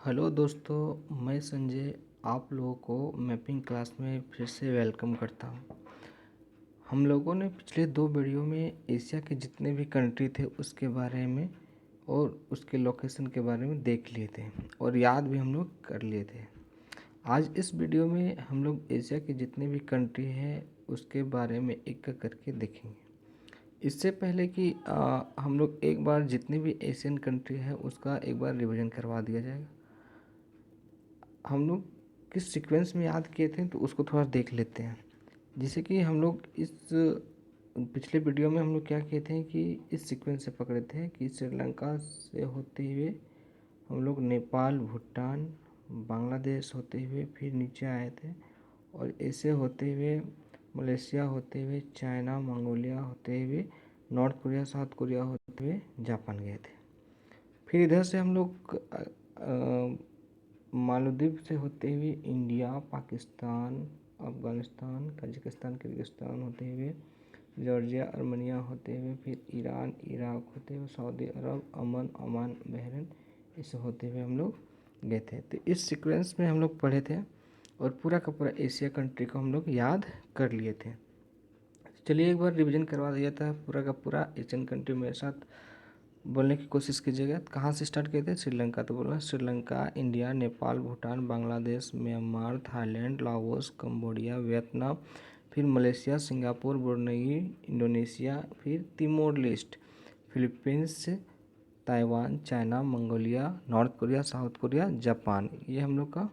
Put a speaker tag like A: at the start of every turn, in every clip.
A: Hello दोस्तों, मैं संजय आप लोगों को मैपिंग क्लास में फिर से वेलकम करता हूँ। हम लोगों ने पिछले 2 वीडियो में एशिया के जितने भी कंट्री थे उसके बारे में और उसके लोकेशन के बारे में देख लिए थे और याद भी हम लोग कर लिए थे। आज इस वीडियो में हम लोग एशिया के जितने भी कंट्री हैं उसके बारे में एक एक करके देखेंगे। इससे पहले कि हम लोग एक बार जितने भी एशियन कंट्री है उसका एक बार रिवीजन करवा दिया जाएगा। हम लोग किस सीक्वेंस में याद किए थे तो उसको थोड़ा देख लेते हैं। जैसे कि हम लोग इस पिछले वीडियो में हम लोग क्या किए थे कि इस सीक्वेंस से पकड़े थे कि श्रीलंका से होते हुए हम लोग नेपाल, भूटान, बांग्लादेश होते हुए फिर नीचे आए थे और ऐसे होते हुए मलेशिया होते हुए चाइना, मंगोलिया होते हुए नॉर्थ कोरिया, साउथ कोरिया होते हुए जापान गए थे। फिर इधर से हम लोग मालदीव से होते हुए India, Pakistan, Afghanistan, Kazakhstan, Kyrgyzstan होते हुए जॉर्जिया, आर्मेनिया होते हुए फिर ईरान, इराक होते हुए सऊदी अरब, अमन, ओमान, बहरीन, इसे होते हुए हम लोग गए थे। तो इस सीक्वेंस में हम लोग पढ़े थे और पूरा का पूरा एशिया कंट्री को हम लोग याद कर लिए थे। चलिए एक बार रिवीजन करवा दिया था पूरा का पूरा एशियन कंट्री मेरे साथ बोलने की कोशिश कीजिएगा। कहाँ से स्टार्ट किए थे? श्रीलंका। तो बोलना Sri Lanka, India, Nepal, Bhutan, Bangladesh, Myanmar, Thailand, Laos, Cambodia, Vietnam, फिर मलेशिया, सिंगापुर, ब्रुनई, इंडोनेशिया, फिर Timor Leste, Philippines, Taiwan, China, Mongolia, North Korea, South Korea, Japan. ये हम लोग का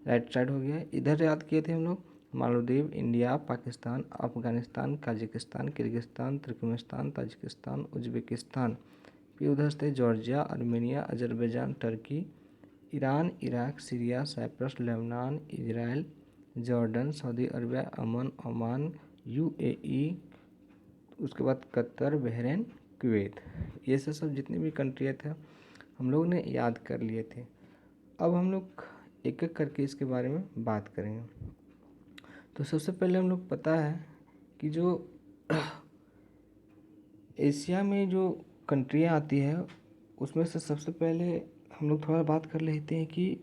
A: राइट साइड हो गया। इधर याद किए थे हम लोग Maldives, India, Pakistan, Afghanistan, Kazakhstan, Kyrgyzstan, Turkmenistan, Tajikistan, Uzbekistan. फिर उधर से Georgia, Armenia, Azerbaijan, Turkey, Iran, Iraq, Syria, Cyprus, Lebanon, Israel, Jordan, Saudi Arabia, अमन, ओमान, यूएई, उसके बाद कतर, बहरीन, कुवैत। ये सब जितने भी कंट्री थे हम लोग ने याद कर लिए थे। अब हम लोग एक एक करके इसके बारे में बात करेंगे। तो सबसे पहले हम लोग पता है कि जो एशिया में जो कंट्रियाँ आती है उसमें से सबसे पहले हम लोग थोड़ा बात कर लेते हैं कि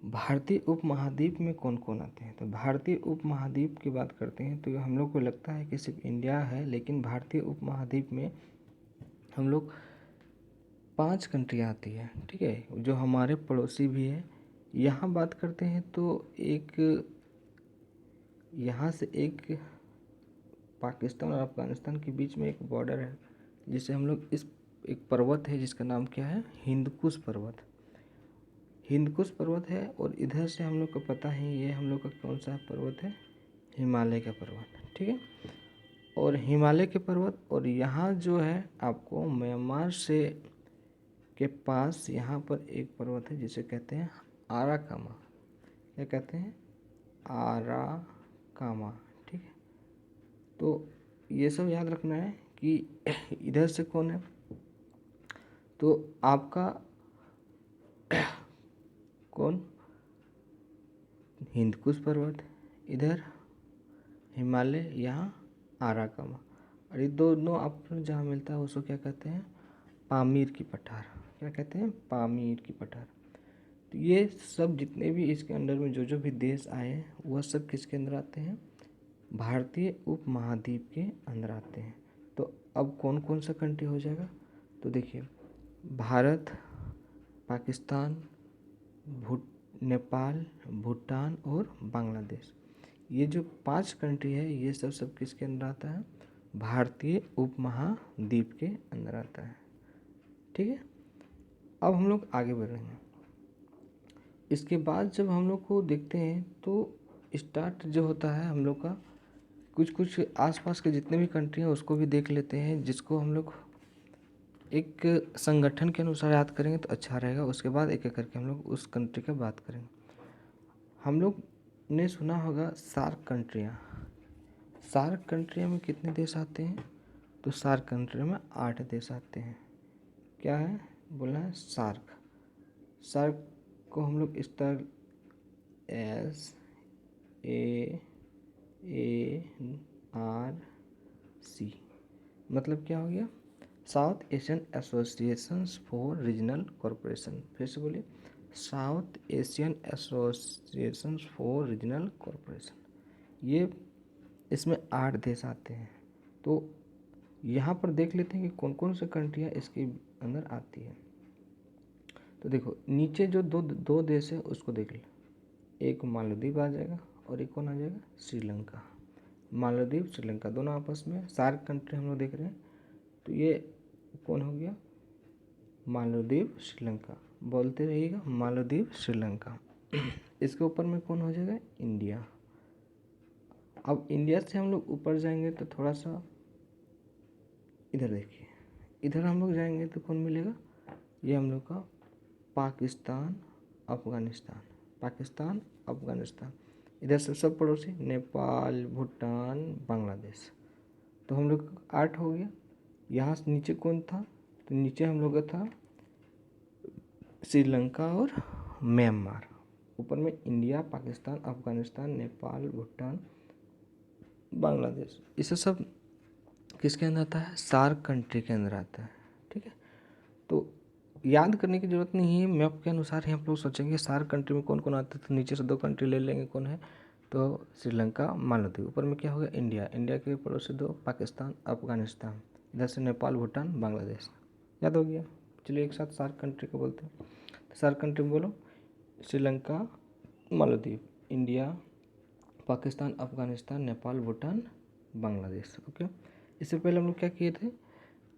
A: भारतीय उपमहाद्वीप में कौन कौन आते हैं। तो भारतीय उपमहाद्वीप की बात करते हैं तो हम लोग को लगता है कि सिर्फ इंडिया है, लेकिन भारतीय उपमहाद्वीप में हम लोग 5 कंट्रियाँ आती है। ठीक है, जो हमारे पड़ोसी भी है। यहाँ बात करते हैं तो एक यहाँ से एक पाकिस्तान और अफ़गानिस्तान के बीच में एक बॉर्डर है जिसे हम लोग इस एक पर्वत है जिसका नाम क्या है? हिंदकुश पर्वत। हिंदकुश पर्वत है और इधर से हम लोग को पता है ये हम लोग का कौन सा पर्वत है? हिमालय का पर्वत। ठीक है, और हिमालय के पर्वत और यहाँ जो है आपको म्यांमार से के पास यहाँ पर एक पर्वत है जिसे कहते हैं आराकामा। क्या कहते हैं? आराकामा। ठीक है, तो ये सब याद रखना है कि इधर से कौन है तो आपका कौन? हिंदकुश पर्वत, इधर हिमालय, यहाँ आराकामा। और ये दोनों आपको जहाँ मिलता है उसको क्या कहते हैं? पामीर की पठार। क्या कहते हैं? पामीर की पठार। तो ये सब जितने भी इसके अंडर में जो जो भी देश आए हैं वह सब किसके अंदर आते हैं? भारतीय उपमहाद्वीप के अंदर आते हैं। तो अब कौन कौन सा कंट्री हो जाएगा? तो देखिए, भारत, पाकिस्तान, नेपाल, भूटान और बांग्लादेश। ये जो 5 कंट्री है ये सब किसके अंदर आता है? भारतीय उपमहाद्वीप के अंदर आता है। ठीक है, अब हम लोग आगे बढ़ रहे हैं। इसके बाद जब हम लोग को देखते हैं तो स्टार्ट जो होता है हम लोग का कुछ कुछ आसपास के जितने भी कंट्री हैं उसको भी देख लेते हैं, जिसको हम लोग एक संगठन के अनुसार याद करेंगे तो अच्छा रहेगा। उसके बाद एक एक करके हम लोग उस कंट्री का बात करेंगे। हम लोग ने सुना होगा सार्क कंट्रियाँ। सार्क कंट्रियों में कितने देश आते हैं? तो सार्क कंट्रियों में 8 देश आते हैं। क्या है? बोलना है सार्क। सार्क को हम लोग स्टार SAARC, मतलब क्या हो गया? South Asian association for regional corporation. फिर से बोलिए, south Asian association for regional corporation. ये इसमें 8 देश आते हैं। तो यहाँ पर देख लेते हैं कि कौन कौन से कंट्रियाँ इसके अंदर आती है। तो देखो नीचे जो दो दो देश है उसको देख लो, एक मालदीव आ जाएगा और एक कौन आ जाएगा, श्रीलंका। मालदीव श्रीलंका दोनों आपस में सार्क कंट्री हम लोग देख रहे हैं। तो ये कौन हो गया, मालदीव श्रीलंका, बोलते रहिएगा मालदीव श्रीलंका। इसके ऊपर में कौन हो जाएगा, इंडिया। अब इंडिया से हम लोग ऊपर जाएंगे तो थोड़ा सा इधर देखिए, इधर हम लोग जाएंगे तो कौन मिलेगा, ये हम लोग का पाकिस्तान अफगानिस्तान, पाकिस्तान अफगानिस्तान। इधर से सब पड़ोसी नेपाल भूटान बांग्लादेश। तो हम लोग 8 हो गया। यहाँ से नीचे कौन था, तो नीचे हम लोग का था श्रीलंका और म्यांमार। ऊपर में इंडिया पाकिस्तान अफगानिस्तान नेपाल भूटान बांग्लादेश। इसे सब किसके अंदर आता है, सार्क कंट्री के अंदर आता है। ठीक है, तो याद करने की ज़रूरत नहीं है, मैप के अनुसार ही हम लोग सोचेंगे सार्क कंट्री में कौन कौन आता है। तो नीचे से 2 कंट्री ले लेंगे, कौन है, तो श्रीलंका मालदीव। ऊपर में क्या होगा, इंडिया, इंडिया के पड़ोसी 2 पाकिस्तान अफगानिस्तान, इधर से नेपाल भूटान बांग्लादेश। याद हो गया। चलिए एक साथ सार्क कंट्री को बोलते हैं। तो सार्क कंट्री में बोलो, श्रीलंका मालदीव इंडिया पाकिस्तान अफगानिस्तान नेपाल भूटान बांग्लादेश। ओके, इससे पहले हम लोग क्या किए थे,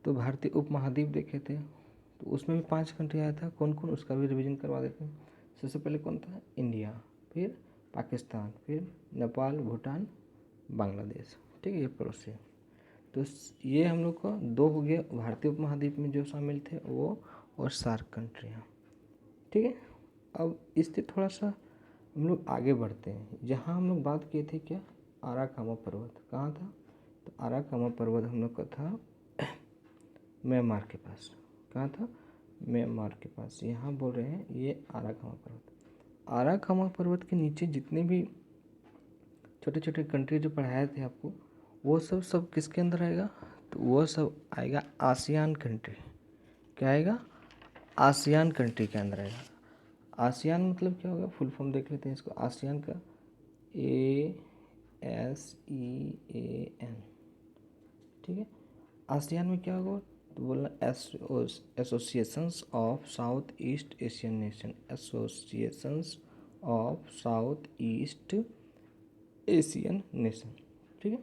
A: तो भारतीय उपमहाद्वीप देखे थे। तो उसमें भी 5 कंट्री आया था, कौन कौन, उसका भी रिवीजन करवा देते हैं। सबसे पहले कौन था, इंडिया, फिर पाकिस्तान, फिर नेपाल भूटान बांग्लादेश। ठीक है, ये पड़ोसी है। तो ये हम लोग का 2 हो गया भारतीय उपमहाद्वीप में जो शामिल थे वो, और सार्क कंट्रियाँ। ठीक है, अब इससे थोड़ा सा हम लोग आगे बढ़ते हैं। जहाँ हम लोग बात किए थे क्या, आराकामा पर्वत कहाँ था, तो आराकामा पर्वत हम लोग का था म्यांमार के पास। कहाँ था, म्यांमार के पास। यहाँ बोल रहे हैं ये आराकामा पर्वत। आराकामा पर्वत के नीचे जितने भी छोटे छोटे कंट्री जो पढ़ाए थे आपको, वो सब किसके अंदर आएगा, तो वो सब आएगा आसियान कंट्री। क्या आएगा, आसियान कंट्री के अंदर आएगा। आसियान मतलब क्या होगा, फुल फॉर्म देख लेते हैं इसको, आसियान का ASEAN। ठीक है, आसियान में क्या होगा, तो बोलना associations of south east Asian nation, associations of south east Asian nation. ठीक है,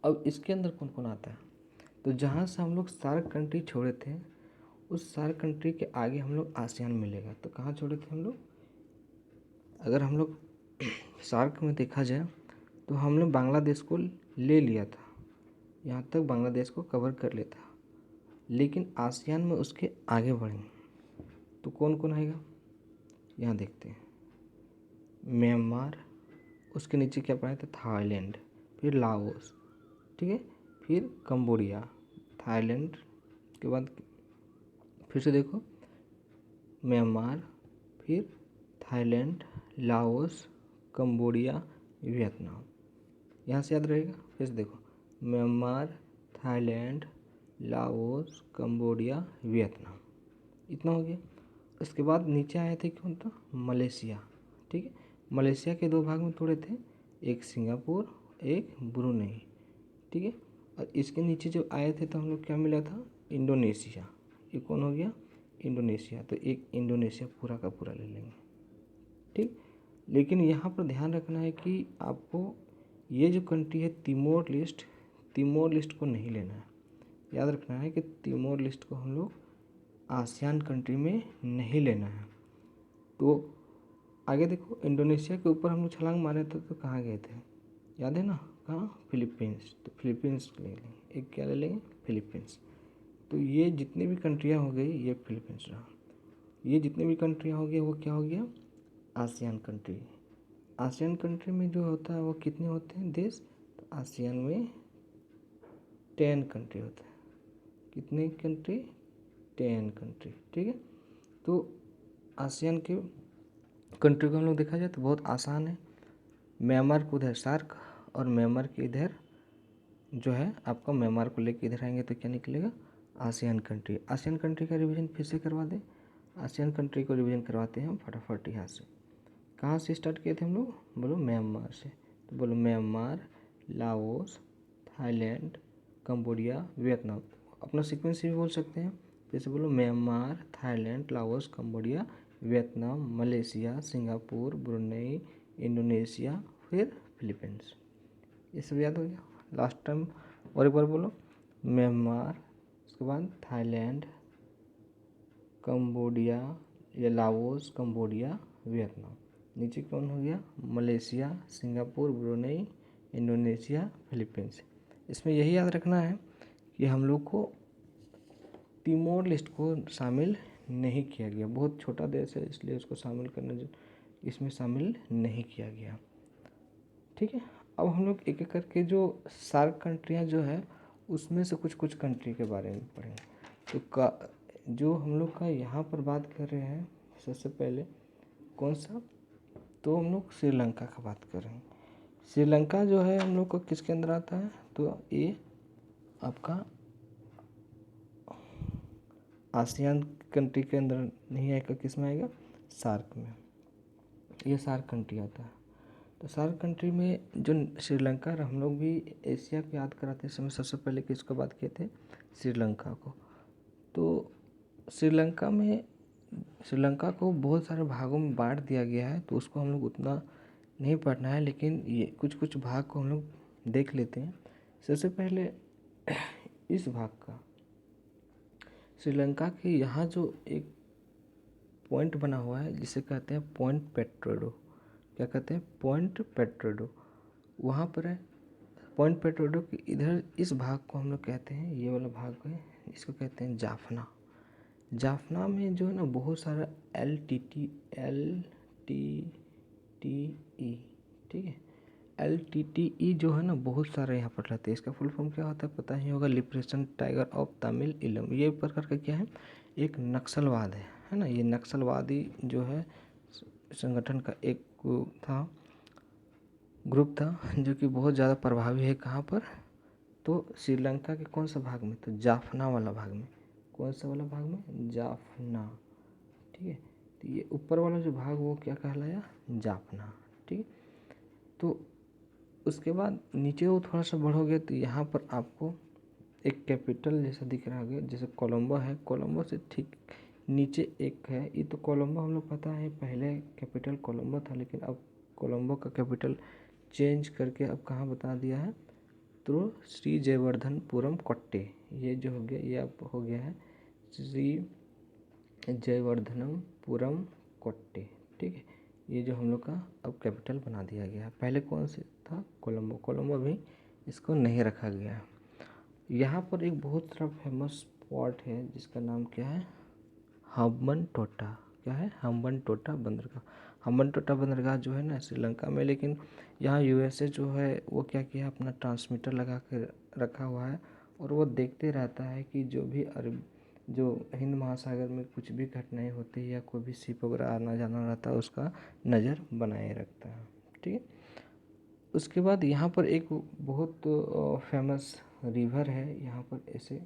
A: अब इसके अंदर कौन कौन आता है, तो जहाँ से हम लोग सार्क कंट्री छोड़े थे, उस सार्क कंट्री के आगे हम लोग आसियान मिलेगा। तो कहाँ छोड़े थे हम लोग, अगर हम लोग सार्क में देखा जाए तो हमने बांग्लादेश को ले लिया था, यहाँ तक बांग्लादेश को कवर कर लेता, लेकिन आसियान में उसके आगे बढ़े तो कौन कौन आएगा, यहाँ देखते हैं, म्यांमार, उसके नीचे क्या पड़ा था, थाईलैंड, फिर लाओस, ठीक है, फिर कंबोडिया, थाईलैंड के बाद फिर से देखो म्यांमार, फिर थाईलैंड, लाओस, कंबोडिया, वियतनाम। यहाँ से याद रहेगा। फिर से देखो Myanmar, Thailand, Laos, Cambodia, Vietnam, इतना हो गया। उसके बाद नीचे आए थे कौन, था मलेशिया। ठीक है, मलेशिया के 2 भाग में तोड़े थे, एक सिंगापुर एक ब्रुनेई। ठीक है, और इसके नीचे जो आए थे तो हम लोग क्या मिला था, इंडोनेशिया। ये कौन हो गया, इंडोनेशिया। तो एक इंडोनेशिया पूरा का पूरा ले लेंगे। ठीक, लेकिन यहाँ पर ध्यान रखना है कि आपको ये जो कंट्री है तिमोर लिस्ट को नहीं लेना है। याद रखना है कि तिमोर लिस्ट को हम लोग आसियान कंट्री में नहीं लेना है। तो आगे देखो, इंडोनेशिया के ऊपर हम लोग छलांग मारे थे तो कहाँ गए थे, याद है ना, कहाँ, फिलीपींस। तो फिलीपींस ले लेंगे, एक क्या ले लेंगे, फिलीपींस। तो ये जितनी भी कंट्रियाँ हो गई, ये फिलीपींस रहा। ये जितनी भी कंट्रियाँ हो गई वो क्या हो गया, आसियान कंट्री। आसियान कंट्री में जो होता है वो कितने होते हैं देश, तो आसियान में 10 कंट्री होते हैं। कितने कंट्री, 10 कंट्री। ठीक है, तो आसियान के कंट्री को हम लोग देखा जाए तो बहुत आसान है। म्यांमार को उधर सार्क, और म्यांमार के इधर जो है आपका, म्यांमार को लेके इधर आएंगे तो क्या निकलेगा, आसियान कंट्री। आसियान कंट्री का रिवीजन फिर से करवा दें। आसियान कंट्री को रिवीजन करवाते हैं हम फटाफट यहाँ से। कहाँ से स्टार्ट किए थे हम लोग? बोलो म्यांमार से। तो बोलो Myanmar, Laos, Thailand, Cambodia, Vietnam. अपना सीक्वेंस भी बोल सकते हैं, जैसे बोलो Myanmar, Thailand, Laos, Cambodia, Vietnam, Malaysia, Singapore, Brunei, Indonesia, फिर फिलीपींस। ये सब याद हो गया। लास्ट टाइम और एक बार बोलो, म्यांमार, उसके बाद थाईलैंड, कंबोडिया या लाओस, कंबोडिया, वियतनाम। नीचे कौन हो गया? Malaysia, Singapore, Brunei, Indonesia, Philippines. इसमें यही याद रखना है कि हम लोग को तिमोर लेस्ट को शामिल नहीं किया गया। बहुत छोटा देश है, इसलिए उसको शामिल करना इसमें शामिल नहीं किया गया। ठीक है, अब हम लोग एक एक करके जो सार्क कंट्रियाँ जो है उसमें से कुछ कुछ कंट्री के बारे में पढ़ेंगे। तो जो हम लोग का यहाँ पर बात कर रहे हैं सबसे पहले कौन सा? तो हम लोग श्रीलंका का बात कर रहे हैं। श्रीलंका जो है हम लोग को किसके अंदर आता है? तो ये आपका आसियान कंट्री के अंदर नहीं आएगा, किस में आएगा? सार्क में। ये सार्क कंट्री आता है। तो सार्क कंट्री में जो श्रीलंका, हम लोग भी एशिया को याद कराते समय सबसे पहले किसको बात किए थे? श्रीलंका को। तो श्रीलंका को बहुत सारे भागों में बांट दिया गया है, तो उसको हम लोग उतना नहीं पढ़ना है, लेकिन ये कुछ कुछ भाग को हम लोग देख लेते हैं। सबसे पहले इस भाग का श्रीलंका के यहाँ जो एक पॉइंट बना हुआ है जिसे कहते हैं पॉइंट पेट्रोडो। क्या कहते हैं? पॉइंट पेट्रोडो। वहाँ पर है पॉइंट पेट्रोडो के इधर इस भाग को हम लोग कहते हैं, ये वाला भाग है इसको कहते हैं जाफना। जाफना में जो है ना बहुत सारा LTTE, ठीक है। LTTE जो है ना बहुत सारा यहाँ पर रहते हैं। इसका फुल फॉर्म क्या होता है पता ही होगा? लिबरेशन टाइगर ऑफ तमिल इलम। ये प्रकार का क्या है? एक नक्सलवाद है ना। ये नक्सलवादी जो है संगठन का एक ग्रुप था जो कि बहुत ज़्यादा प्रभावी है। कहाँ पर? तो श्रीलंका के कौन सा भाग में? तो जाफना वाला भाग में। कौन सा वाला भाग में? जाफना। ठीक है, तो ये ऊपर वाला जो भाग वो क्या कहलाया? जाफना। ठीक है, तो उसके बाद नीचे वो थोड़ा सा बढ़ोगे तो यहाँ पर आपको एक कैपिटल जैसा दिख रहा है, जैसे कोलंबो है। कोलंबो से ठीक नीचे एक है, ये तो कोलंबो हम लोग पता है पहले कैपिटल कोलंबो था, लेकिन अब कोलंबो का कैपिटल चेंज करके अब कहाँ बता दिया है? तो श्री जयवर्धनपुरम कोट्टे। ये जो हो गया, ये अब हो गया है श्री जयवर्धनपुरम कोट्टे। ठीक है, ये जो हम लोग का अब कैपिटल बना दिया गया है। पहले कौन से था? कोलंबो। कोलंबो भी इसको नहीं रखा गया है। यहाँ पर एक बहुत सारा फेमस स्पॉट है जिसका नाम क्या है? हम्बनटोटा। क्या है? हम्बनटोटा बंदरगाह। हम्बनटोटा बंदरगाह जो है ना श्रीलंका में, लेकिन यहाँ USA जो है वो क्या किया? अपना ट्रांसमीटर लगा कर रखा हुआ है और वो देखते रहता है कि जो हिंद महासागर में कुछ भी घटनाएं होती है या कोई भी शिप वगैरह आना जाना रहता है उसका नज़र बनाए रखता है। ठीक है, उसके बाद यहाँ पर एक बहुत फेमस रिवर है यहाँ पर ऐसे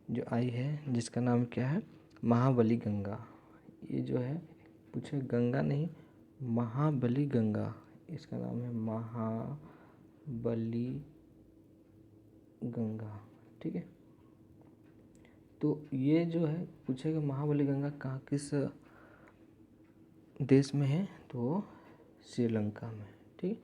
A: जो आई है जिसका नाम क्या है? महाबली गंगा। ये जो है पूछे गंगा नहीं, महाबली गंगा इसका नाम है, महाबली गंगा। ठीक है, तो ये जो है पूछेगा महाबली गंगा कहाँ किस देश में है? तो श्रीलंका में। ठीक है,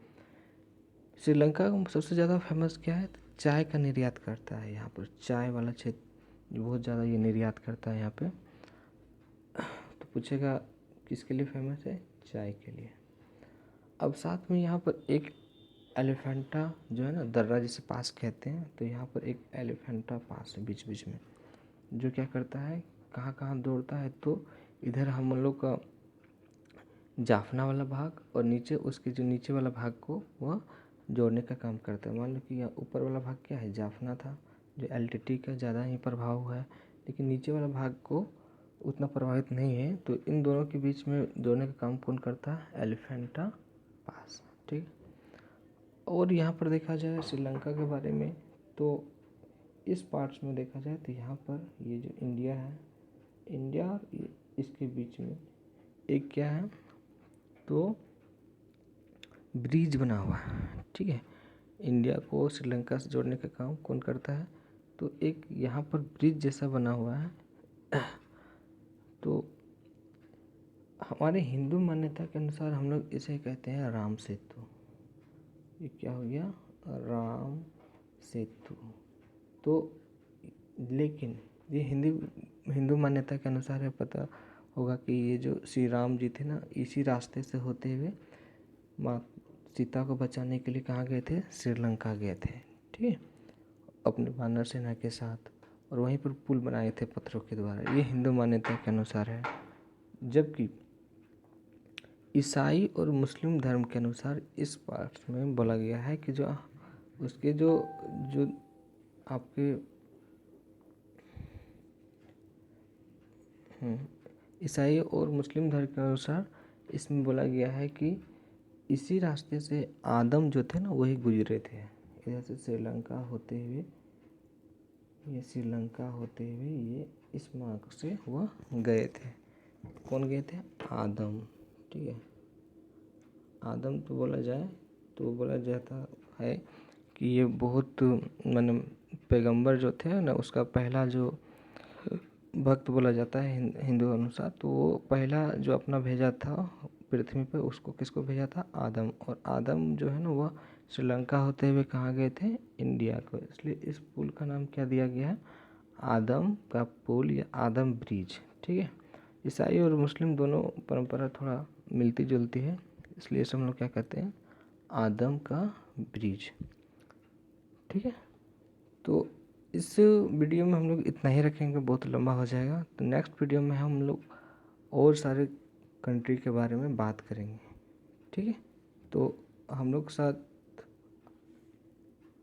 A: श्रीलंका का सबसे ज़्यादा फेमस क्या है? चाय का निर्यात करता है। यहाँ पर चाय वाला क्षेत्र बहुत ज़्यादा ये निर्यात करता है यहाँ पे। तो पूछेगा किसके लिए फेमस है? चाय के लिए। अब साथ में यहाँ पर एक एलिफेंटा जो है ना दर्रा जिसे पास कहते हैं, तो यहाँ पर एक एलिफेंटा पास है बीच बीच में, जो क्या करता है? कहाँ कहाँ दौड़ता है? तो इधर हम लोग का जाफना वाला भाग और नीचे उसके जो नीचे वाला भाग को वह जोड़ने का काम करता है। मान लो कि यहाँ ऊपर वाला भाग क्या है? जाफना था, जो LTT का ज़्यादा ही प्रभाव हुआ है, लेकिन नीचे वाला भाग को उतना प्रभावित नहीं है। तो इन दोनों के बीच में जोड़ने का काम कौन करता है? एलिफेंटा पास। ठीक, और यहाँ पर देखा जाए श्रीलंका के बारे में, तो इस पार्ट्स में देखा जाए तो यहाँ पर ये जो इंडिया है, इंडिया इसके बीच में एक क्या है, तो ब्रिज बना हुआ है, ठीक है। इंडिया को श्रीलंका से जोड़ने का काम कौन करता है, तो एक यहाँ पर ब्रिज जैसा बना हुआ है। तो हमारे हिंदू मान्यता के अनुसार हम लोग इसे कहते हैं राम सेतु। ये क्या हो गया, राम सेतु। तो लेकिन ये हिंदू मान्यता के अनुसार है, पता होगा कि ये जो श्री राम जी थे ना, इसी रास्ते से होते हुए माँ सीता को बचाने के लिए कहाँ गए थे, श्रीलंका गए थे, ठीक है, अपने वानर सेना के साथ, और वहीं पर पुल बनाए थे पत्थरों के द्वारा। ये हिंदू मान्यता के अनुसार है। जबकि ईसाई और मुस्लिम धर्म के अनुसार इस पाठ में बोला गया है कि जो उसके जो जो आपके ईसाई और मुस्लिम धर्म के अनुसार इसमें बोला गया है कि इसी रास्ते से आदम जो थे ना वही गुजरे थे, इधर से श्रीलंका होते हुए, ये श्रीलंका होते हुए ये इस मार्ग से वह गए थे। कौन गए थे, आदम, ठीक है। आदम तो बोला जाता है कि ये बहुत माने पैगंबर जो थे ना, उसका पहला जो भक्त बोला जाता है हिंदू अनुसार, तो वो पहला जो अपना भेजा था पृथ्वी पे, उसको किसको भेजा था, आदम। और आदम जो है ना वह श्रीलंका होते हुए कहाँ गए थे, इंडिया को। इसलिए इस पुल का नाम क्या दिया गया है, आदम का पुल या आदम ब्रिज, ठीक है। ईसाई और मुस्लिम दोनों परंपरा थोड़ा मिलती जुलती है, इसलिए इसे हम लोग क्या कहते हैं, आदम का ब्रिज, ठीक है। तो इस वीडियो में हम लोग इतना ही रखेंगे, बहुत लंबा हो जाएगा। तो नेक्स्ट वीडियो में हम लोग और सारे कंट्री के बारे में बात करेंगे, ठीक है। तो हम लोग साथ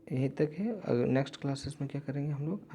A: यहीं तक है। अगर नेक्स्ट क्लासेस में क्या करेंगे हम लोग